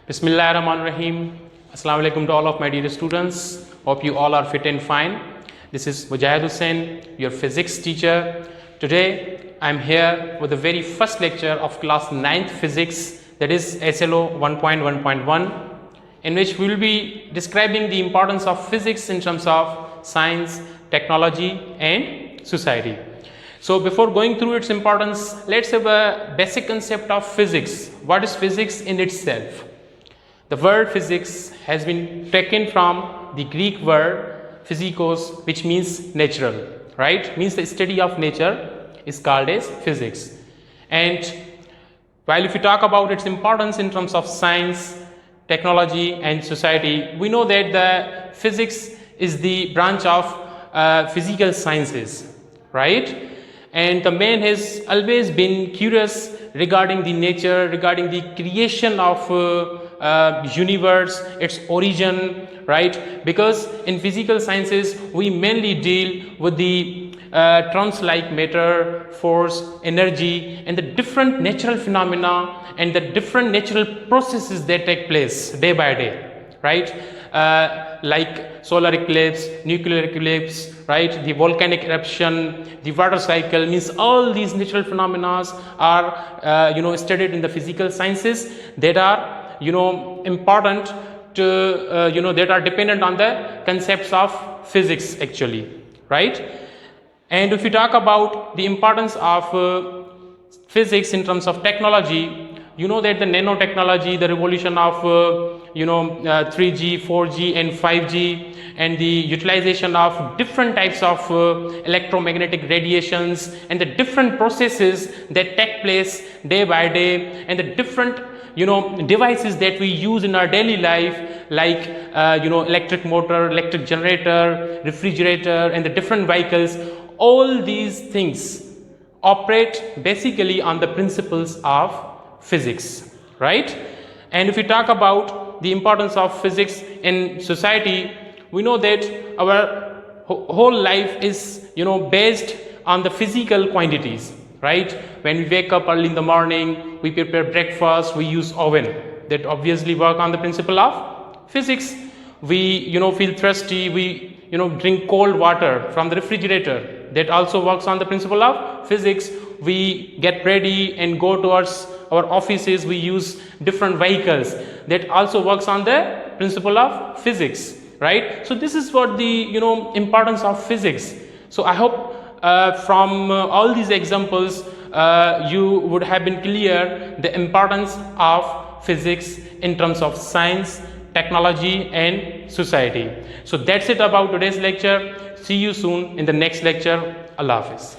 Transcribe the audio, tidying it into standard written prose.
Bismillahirrahmanirrahim. Assalamu alaikum to all of my dear students. Hope you all are fit and fine. This is Mujahid Hussain, your physics teacher. Today I am here with the very first lecture of class 9th physics, that is SLO 1.1.1, in which we will be describing the importance of physics in terms of science, technology and society. So before going through its importance, let's have a basic concept of physics. What is physics in itself? The word physics has been taken from the Greek word physikos, which means natural, right? Means the study of nature is called as physics. And while if we talk about its importance in terms of science, technology and society, we know that the physics is the branch of physical sciences, right? And the man has always been curious regarding the nature, regarding the creation of universe, its origin, right? Because in physical sciences we mainly deal with the terms like matter, force, energy and the different natural phenomena and the different natural processes that take place day by day, right? Like solar eclipse, nuclear eclipse, right? The volcanic eruption, the water cycle, means all these natural phenomena are studied in the physical sciences that are important to that are dependent on the concepts of physics actually, right? And if you talk about the importance of physics in terms of technology, you know that the nanotechnology, the revolution of 3G, 4G and 5G, and the utilization of different types of electromagnetic radiations and the different processes that take place day by day, and the different devices that we use in our daily life, like electric motor, electric generator, refrigerator and the different vehicles. All these things operate basically on the principles of physics, right? And if we talk about the importance of physics in society, we know that our whole life is based on the physical quantities, right? When we wake up early in the morning, we prepare breakfast, we use oven, that obviously work on the principle of physics. We feel thirsty, we drink cold water from the refrigerator, that also works on the principle of physics. We get ready and go towards our offices, we use different vehicles, that also works on the principle of physics, right? So this is what the importance of physics. So I hope from all these examples you would have been clear the importance of physics in terms of science, technology and society. So that's it about today's lecture. See you soon in the next lecture. Allah Hafiz.